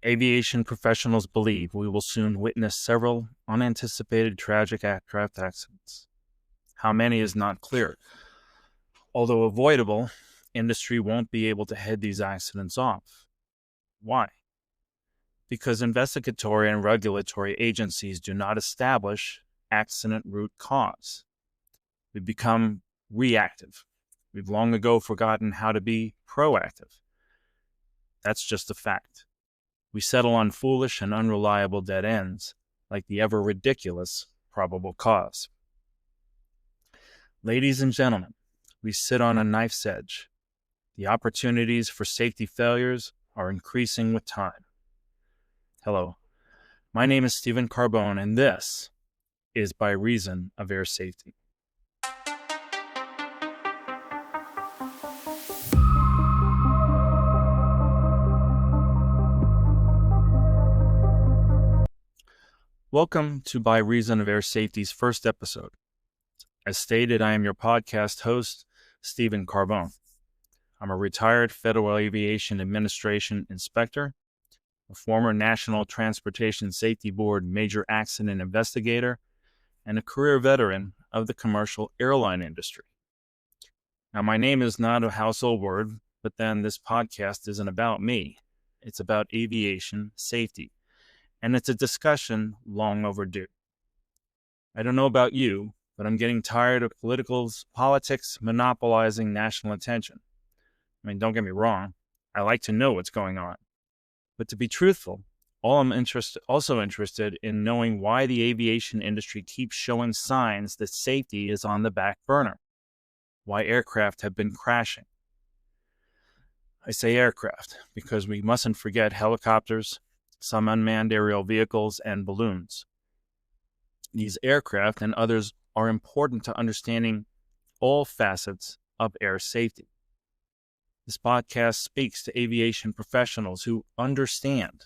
Aviation professionals believe we will soon witness several unanticipated tragic aircraft accidents. How many is not clear. Although avoidable, industry won't be able to head these accidents off. Why? Because investigatory and regulatory agencies do not establish accident root cause. We've become reactive. We've long ago forgotten how to be proactive. That's just a fact. We settle on foolish and unreliable dead ends, like the ever ridiculous probable cause. Ladies and gentlemen, we sit on a knife's edge. The opportunities for safety failures are increasing with time. Hello, my name is Stephen Carbone, and this is By Reason of Air Safety. Welcome to By Reason of Air Safety's first episode. As stated, I am your podcast host, Stephen Carbone. I'm a retired Federal Aviation Administration inspector, a former National Transportation Safety Board major accident investigator, and a career veteran of the commercial airline industry. Now, my name is not a household word, but then this podcast isn't about me. It's about aviation safety, and it's a discussion long overdue. I don't know about you, but I'm getting tired of politics monopolizing national attention. I mean, don't get me wrong, I like to know what's going on. But to be truthful, I'm also interested in knowing why the aviation industry keeps showing signs that safety is on the back burner, why aircraft have been crashing. I say aircraft because we mustn't forget helicopters, some unmanned aerial vehicles, and balloons. These aircraft and others are important to understanding all facets of air safety. This podcast speaks to aviation professionals who understand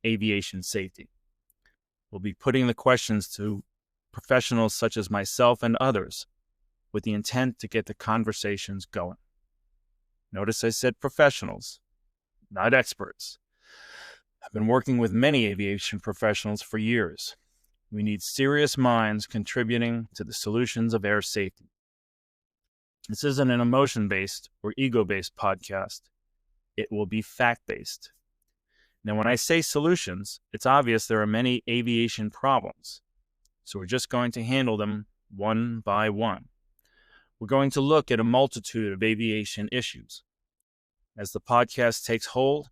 aviation safety. We'll be putting the questions to professionals such as myself and others with the intent to get the conversations going. Notice I said professionals, not experts. I've been working with many aviation professionals for years. We need serious minds contributing to the solutions of air safety. This isn't an emotion-based or ego-based podcast. It will be fact-based. Now, when I say solutions, it's obvious there are many aviation problems. So we're just going to handle them one by one. We're going to look at a multitude of aviation issues. As the podcast takes hold,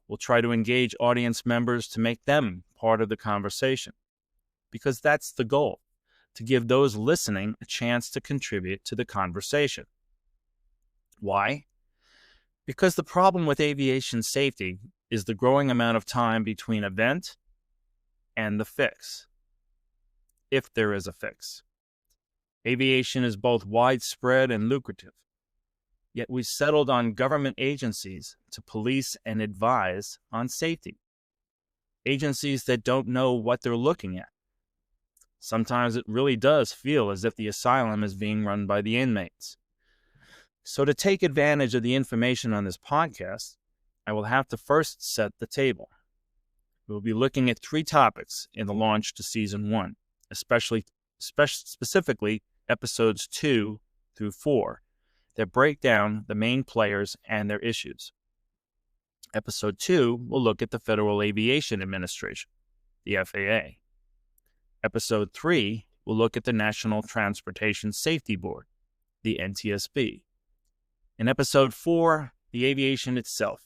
we'll try to engage audience members to make them part of the conversation. Because that's the goal, to give those listening a chance to contribute to the conversation. Why? Because the problem with aviation safety is the growing amount of time between event and the fix, if there is a fix. Aviation is both widespread and lucrative, yet we've settled on government agencies to police and advise on safety. Agencies that don't know what they're looking at. Sometimes it really does feel as if the asylum is being run by the inmates. So to take advantage of the information on this podcast, I will have to first set the table. We'll be looking at 3 topics in the launch to Season 1, specifically Episodes 2 through 4, that break down the main players and their issues. Episode 2 will look at the Federal Aviation Administration, the FAA. Episode 3 will look at the National Transportation Safety Board, the NTSB. In Episode 4, the aviation itself,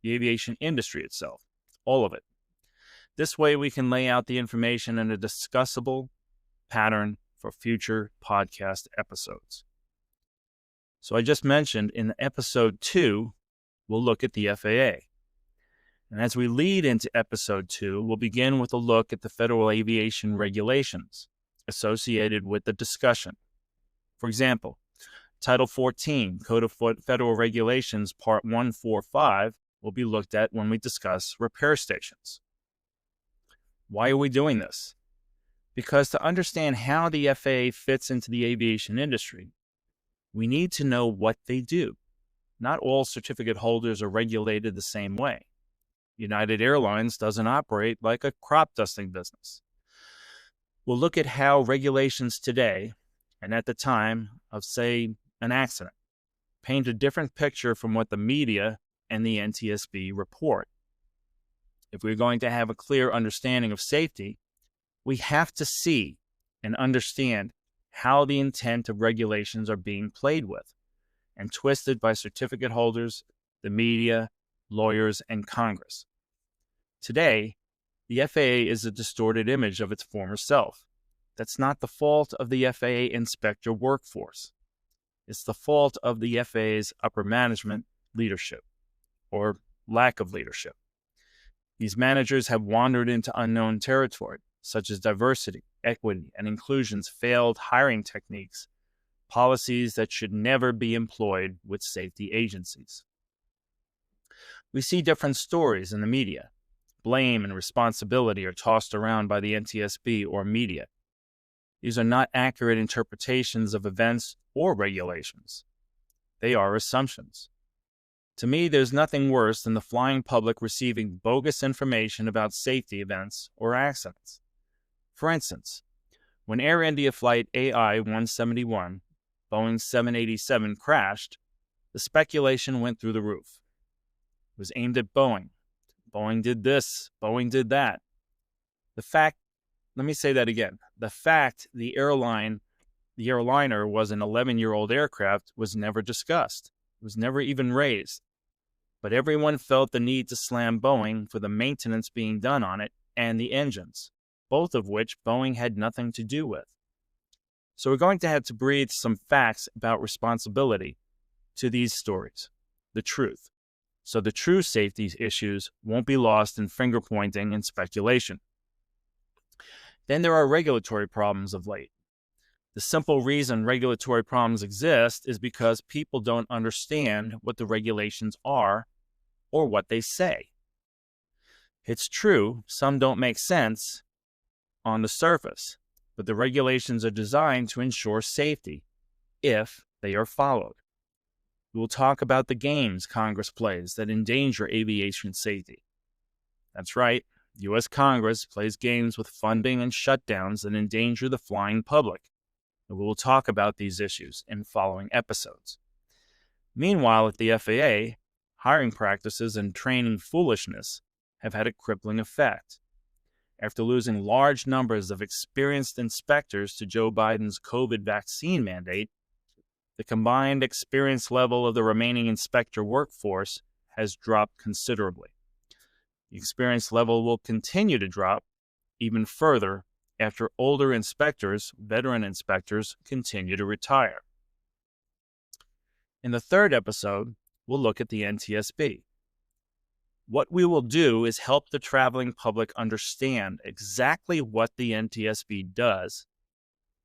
the aviation industry itself, all of it. This way we can lay out the information in a discussable pattern for future podcast episodes. So I just mentioned in Episode 2, we'll look at the FAA. And as we lead into Episode 2, we'll begin with a look at the federal aviation regulations associated with the discussion. For example, Title 14, Code of Federal Regulations, Part 145, will be looked at when we discuss repair stations. Why are we doing this? Because to understand how the FAA fits into the aviation industry, we need to know what they do. Not all certificate holders are regulated the same way. United Airlines doesn't operate like a crop dusting business. We'll look at how regulations today and at the time of, say, an accident paint a different picture from what the media and the NTSB report. If we're going to have a clear understanding of safety, we have to see and understand how the intent of regulations are being played with and twisted by certificate holders, the media, lawyers, and Congress. Today, the FAA is a distorted image of its former self. That's not the fault of the FAA inspector workforce. It's the fault of the FAA's upper management leadership, or lack of leadership. These managers have wandered into unknown territory, such as diversity, equity, and inclusion's failed hiring techniques, policies that should never be employed with safety agencies. We see different stories in the media. Blame and responsibility are tossed around by the NTSB or media. These are not accurate interpretations of events or regulations. They are assumptions. To me, there's nothing worse than the flying public receiving bogus information about safety events or accidents. For instance, when Air India Flight AI-171, Boeing 787 crashed, the speculation went through the roof. It was aimed at Boeing. Boeing did this, Boeing did that. Let me say that again. The fact the airliner was an 11-year-old aircraft was never discussed. It was never even raised. But everyone felt the need to slam Boeing for the maintenance being done on it and the engines, both of which Boeing had nothing to do with. So we're going to have to breathe some facts about responsibility to these stories, the truth, so the true safety issues won't be lost in finger-pointing and speculation. Then there are regulatory problems of late. The simple reason regulatory problems exist is because people don't understand what the regulations are or what they say. It's true, some don't make sense on the surface, but the regulations are designed to ensure safety if they are followed. We will talk about the games Congress plays that endanger aviation safety. That's right, U.S. Congress plays games with funding and shutdowns that endanger the flying public. And we will talk about these issues in following episodes. Meanwhile, at the FAA, hiring practices and training foolishness have had a crippling effect. After losing large numbers of experienced inspectors to Joe Biden's COVID vaccine mandate, the combined experience level of the remaining inspector workforce has dropped considerably. The experience level will continue to drop even further after older inspectors, veteran inspectors, continue to retire. In the third episode, we'll look at the NTSB. What we will do is help the traveling public understand exactly what the NTSB does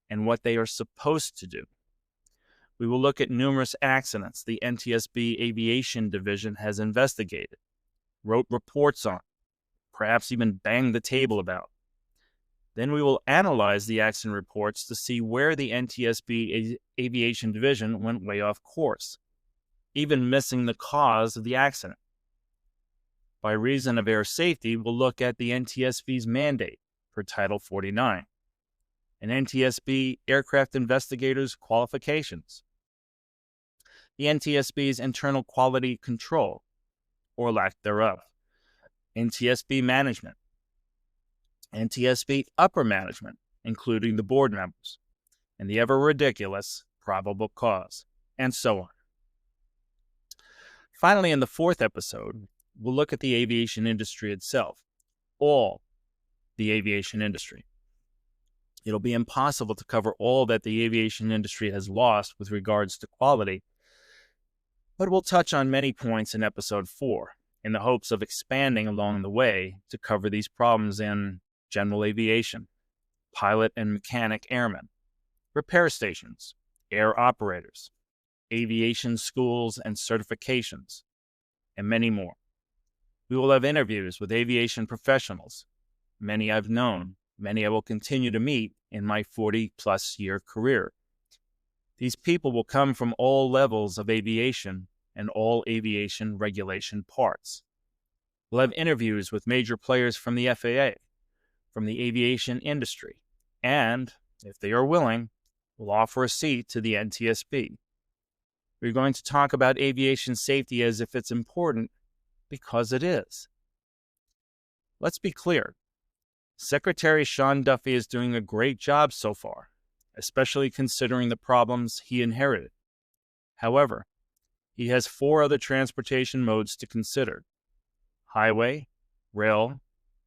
and what they are supposed to do. We will look at numerous accidents the NTSB Aviation Division has investigated, wrote reports on, perhaps even banged the table about. Then we will analyze the accident reports to see where the NTSB Aviation Division went way off course, even missing the cause of the accident. By reason of air safety, we'll look at the NTSB's mandate for Title 49 and NTSB aircraft investigators' qualifications, the NTSB's internal quality control, or lack thereof, NTSB management, NTSB upper management, including the board members, and the ever-ridiculous probable cause, and so on. Finally, in the fourth episode, we'll look at the aviation industry itself, all the aviation industry. It'll be impossible to cover all that the aviation industry has lost with regards to quality, but we'll touch on many points in episode 4 in the hopes of expanding along the way to cover these problems in general aviation, pilot and mechanic airmen, repair stations, air operators, aviation schools and certifications, and many more. We will have interviews with aviation professionals, many I've known, many I will continue to meet in my 40-plus year career. These people will come from all levels of aviation and all aviation regulation parts. We'll have interviews with major players from the FAA, from the aviation industry, and, if they are willing, we'll offer a seat to the NTSB. We're going to talk about aviation safety as if it's important, because it is. Let's be clear. Secretary Sean Duffy is doing a great job so far, especially considering the problems he inherited. However, he has 4 other transportation modes to consider: highway, rail,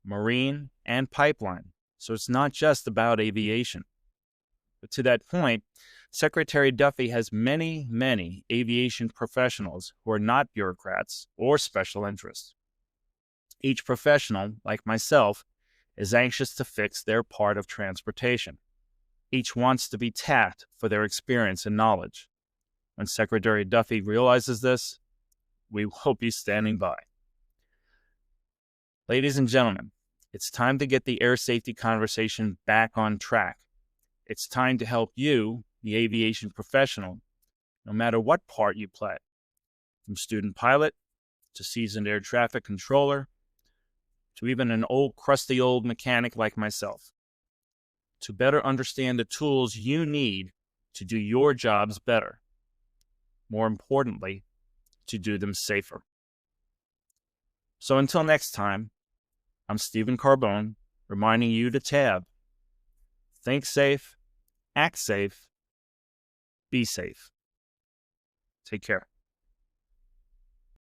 marine, and pipeline. So it's not just about aviation. But to that point, Secretary Duffy has many, many aviation professionals who are not bureaucrats or special interests. Each professional, like myself, is anxious to fix their part of transportation. Each wants to be tapped for their experience and knowledge. When Secretary Duffy realizes this, we will be standing by. Ladies and gentlemen, it's time to get the air safety conversation back on track. It's time to help you, the aviation professional, no matter what part you play, from student pilot to seasoned air traffic controller, to even an crusty old mechanic like myself, to better understand the tools you need to do your jobs better. More importantly, to do them safer. So until next time, I'm Stephen Carbone, reminding you to tab. Think safe, act safe, be safe. Take care.